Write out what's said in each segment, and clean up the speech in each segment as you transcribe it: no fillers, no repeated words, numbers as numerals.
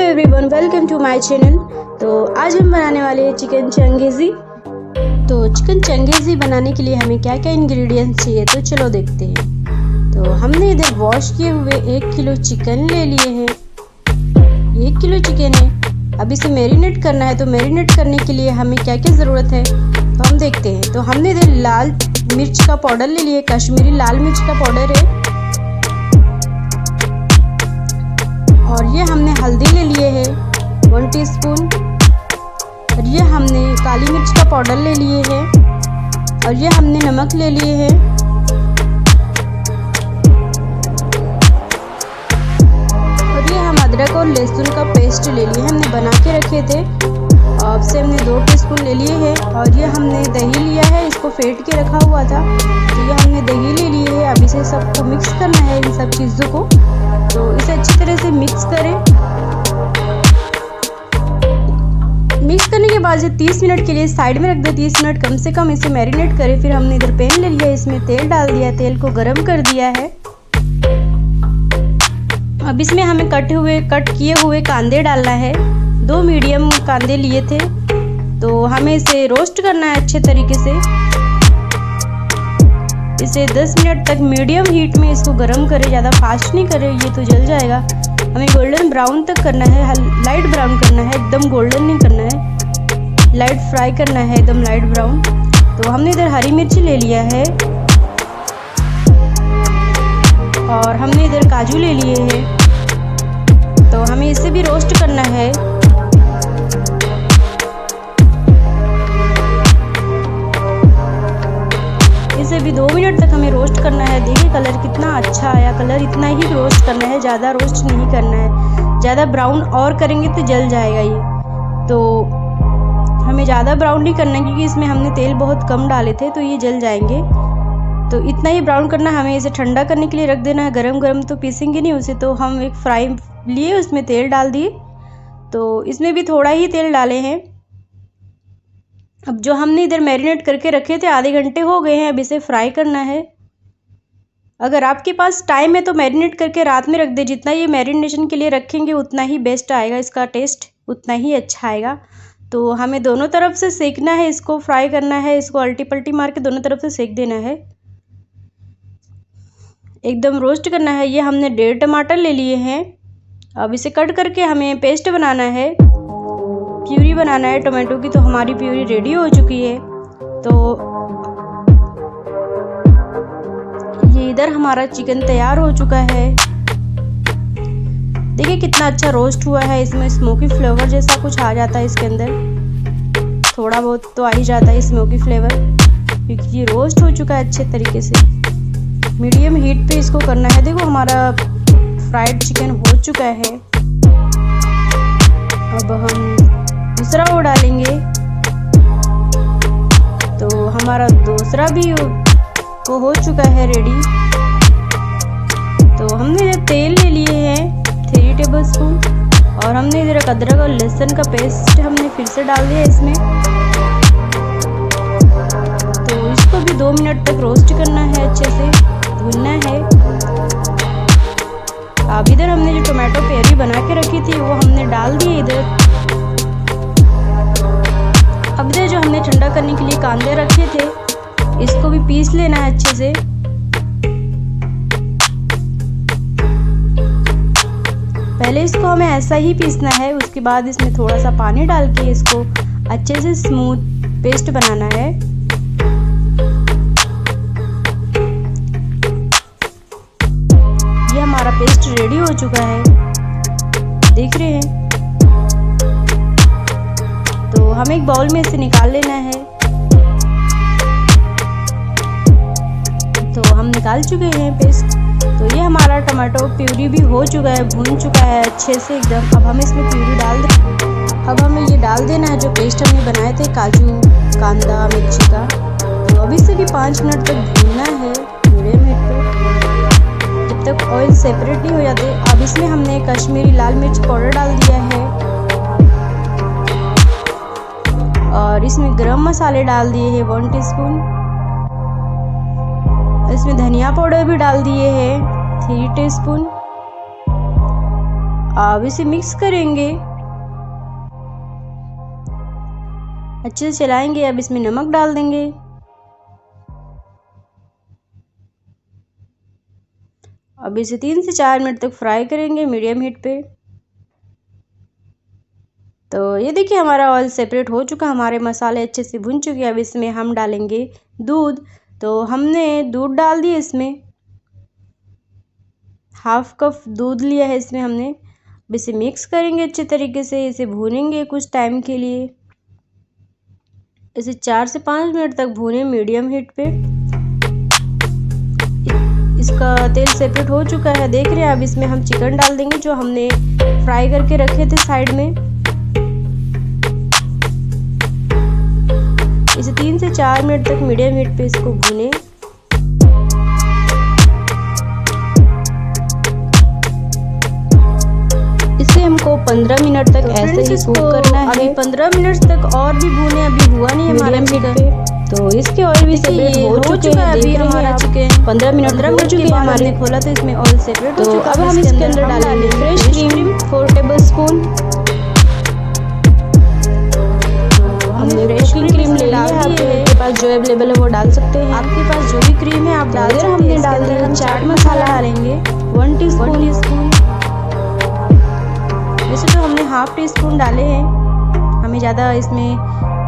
Hello everyone, welcome to my channel. तो आज हम बनाने वाले हैं चिकन चंगेज़ी। तो चिकन चंगेज़ी बनाने के लिए हमें क्या क्या इंग्रेडिएंट्स चाहिए, तो चलो देखते हैं। तो हमने इधर वॉश किए हुए 1 किलो चिकन ले लिए हैं। 1 किलो चिकन है। अब इसे मैरिनेट करना है। तो मैरिनेट करने के लिए हमें क्या क्या ज़रूरत है तो हम देखते हैं। तो हमने इधर लाल मिर्च का पाउडर ले लिया, कश्मीरी लाल मिर्च का पाउडर है। और ये हमने हल्दी ले लिए है 1 टीस्पून। और ये हमने काली मिर्च का पाउडर ले लिए है। और ये हमने नमक ले लिए है। और ये हम अदरक और लहसुन का पेस्ट ले लिए, हमने बना के रखे थे। अब से हमने 2 टीस्पून ले लिए हैं। और ये हमने दही लिया है, इसको फेंट के रखा हुआ था। तो ये हमने दही ले लिए है। अब इसे सबको मिक्स करना है, इन सब चीज़ों को। तो इसे अच्छी तरह से मिक्स करें। मिक्स करने के बाद 30 मिनट के लिए साइड में रख दे। 30 मिनट कम से कम इसे मैरिनेट करें। फिर हमने इधर पैन ले लिया, इसमें तेल डाल दिया, तेल को गरम कर दिया है। अब इसमें हमें कट किए हुए कांदे डालना है। 2 मीडियम कांदे लिए थे। तो हमें इसे रोस्ट करना है अच्छे तरीके से। इसे 10 मिनट तक मीडियम हीट में इसको गरम करें, ज़्यादा फास्ट नहीं करें, ये तो जल जाएगा। हमें गोल्डन ब्राउन तक करना है, लाइट ब्राउन करना है, एकदम गोल्डन नहीं करना है, लाइट फ्राई करना है, एकदम लाइट ब्राउन। तो हमने इधर हरी मिर्च ले लिया है। और हमने इधर काजू ले लिए हैं। तो हमें इसे भी रोस्ट करना है। इसे भी 2 मिनट तक हमें रोस्ट करना है। देखिए कलर कितना अच्छा आया, कलर इतना ही रोस्ट करना है, ज़्यादा रोस्ट नहीं करना है। ज़्यादा ब्राउन और करेंगे तो जल जाएगा ये। तो हमें ज़्यादा ब्राउन नहीं करना है, क्योंकि इसमें हमने तेल बहुत कम डाले थे, तो ये जल जाएंगे। तो इतना ही ब्राउन करना है। हमें इसे ठंडा करने के लिए रख देना है। गरम गरम तो पीसेंगे नहीं उसे। तो हम एक फ्राई लिए, उसमें तेल डाल दिए। तो इसमें भी थोड़ा ही तेल डाले हैं। अब जो हमने इधर मैरिनेट करके रखे थे, आधे घंटे हो गए हैं। अब इसे फ्राई करना है। अगर आपके पास टाइम है तो मैरिनेट करके रात में रख दे। जितना ये मैरिनेशन के लिए रखेंगे उतना ही बेस्ट आएगा, इसका टेस्ट उतना ही अच्छा आएगा। तो हमें दोनों तरफ से सेकना है, इसको फ्राई करना है। इसको अल्टी पल्टी मार के दोनों तरफ से सेक देना है, एकदम रोस्ट करना है। ये हमने 1.5 टमाटर ले लिए हैं। अब इसे कट करके हमें पेस्ट बनाना है, प्यूरी बनाना है टोमेटो की। तो हमारी प्यूरी रेडी हो चुकी है। तो ये इधर हमारा चिकन तैयार हो चुका है। देखिए कितना अच्छा रोस्ट हुआ है। इसमें स्मोकी फ्लेवर जैसा कुछ आ जाता है, इसके अंदर थोड़ा बहुत तो आ ही जाता है स्मोकी फ्लेवर, क्योंकि ये रोस्ट हो चुका है अच्छे तरीके से। मीडियम हीट पे इसको करना है। देखो हमारा फ्राइड चिकन हो चुका है। अब हम दूसरा वो डालेंगे। तो हमारा दूसरा भी वो हो चुका है रेडी। तो हमने तेल ले लिए हैं 3 टेबलस्पून। और हमने इधर अदरक और लहसुन का पेस्ट हमने फिर से डाल दिया इसमें। तो इसको भी 2 मिनट तक रोस्ट करना है, अच्छे से भूनना है। अब इधर हमने जो टोमेटो प्यूरी बना के रखी थी वो हमने डाल दी इधर। अब इधर जो हमने ठंडा करने के लिए कांदे रखे थे, इसको भी पीस लेना है अच्छे से। पहले इसको हमें ऐसा ही पीसना है, उसके बाद इसमें थोड़ा सा पानी डाल के इसको अच्छे से स्मूथ पेस्ट बनाना है। ये हमारा पेस्ट रेडी हो चुका है, देख रहे हैं। तो हमें एक बाउल में इसे निकाल लेना है। तो हम निकाल चुके हैं पेस्ट। तो ये हमारा टमाटो प्यूरी भी हो चुका है, भून चुका है अच्छे से एकदम। अब हम इसमें प्यूरी डाल दें। अब हमें ये डाल देना है जो पेस्ट हमने बनाए थे, काजू, कांदा, मिर्ची का। तो अभी से भी 5 मिनट तक भूनना है मीडियम हीट पे, जब तक ऑयल सेपरेट नहीं हो जाते। अब इसमें हमने कश्मीरी लाल मिर्च पाउडर डाल दिया है। और इसमें गरम मसाले डाल दिए हैं 1 टीस्पून। इसमें धनिया पाउडर भी डाल दिए हैं 3 टीस्पून। अब इसे मिक्स करेंगे, अच्छे से चलाएंगे। अब इसमें नमक डाल देंगे। अब इसे 3 से 4 मिनट तक फ्राई करेंगे मीडियम हीट पे। तो ये देखिए हमारा ऑयल सेपरेट हो चुका, हमारे मसाले अच्छे से भुन चुके हैं। अब इसमें हम डालेंगे दूध। तो हमने दूध डाल दिया, इसमें 1/2 कप दूध लिया है इसमें हमने। अब इसे मिक्स करेंगे अच्छे तरीके से, इसे भूनेंगे कुछ टाइम के लिए। इसे 4 से 5 मिनट तक भूनें मीडियम हीट पे। इसका तेल सेपरेट हो चुका है, देख रहे हैं। अब इसमें हम चिकन डाल देंगे जो हमने फ्राई करके रखे थे साइड में। इसे 3 से 4 मिनट तक मीडियम हीट पे इसको भूनें। इसे हमको 15 मिनट तक ऐसे ही कुक करना है। अभी 15 मिनट तक और भी भूने, अभी हुआ नहीं हमारा चिकन। तो इसके ऑयल भी सेपरेट हो चुका है अभी हमारा चिकन। 15 मिनट हो चुके हैं हमारे। खोला तो इसमें ऑयल सेपरेट हो चुका है। अब हम इसके अंदर डालेंगे फ्रेश क्रीम 4 टेबलस्पून। हमने फ्रेश क्रीम ले लिया है, आपके पास जो अवेलेबल है वो डाल सकते हैं। आपके पास जो भी क्रीम है आप डाल सकते हैं। हमने डाल दिया चाट मसाला, डालेंगे 1 टीस्पून। वैसे तो हमने 1/2 टीस्पून डाले हैं, हमें ज़्यादा इसमें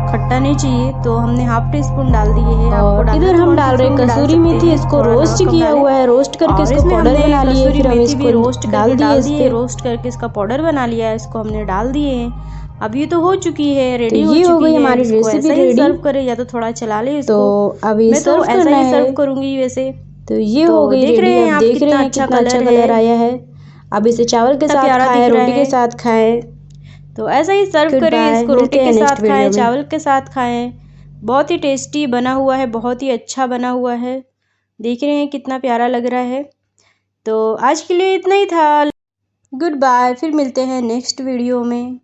खट्टा नहीं चाहिए तो हमने 1/2 टीस्पून डाल दिए हैं। और इधर हम डाल रहे कसूरी मेथी, इसको रोस्ट किया हुआ है। रोस्ट करके इसको पाउडर बना लिया है। फिर हम इसको रोस्ट डाल दिए, रोस्ट करके इसका पाउडर बना लिया है, इसको हमने डाल दिए हैं। अब ये तो हो चुकी है, रेडी हो चुकी है हमारी रेसिपी रेडी। सर्व करें या तो थोड़ा चला ले इसको। तो अभी मैं तो ऐसा ही सर्व करूंगी वैसे। तो ये हो गई, देख रहे हैं आप कितना अच्छा कलर आया है। अब इसे चावल के साथ खाएं, रोटी के साथ खाएं। तो ऐसा ही सर्व करें इसको, रोटी के साथ खाएं, चावल के साथ खाएं। बहुत ही टेस्टी बना हुआ है, बहुत ही अच्छा बना हुआ है। देख रहे हैं कितना प्यारा लग रहा है। तो आज के लिए इतना ही था। गुड बाय, फिर मिलते हैं नेक्स्ट वीडियो में।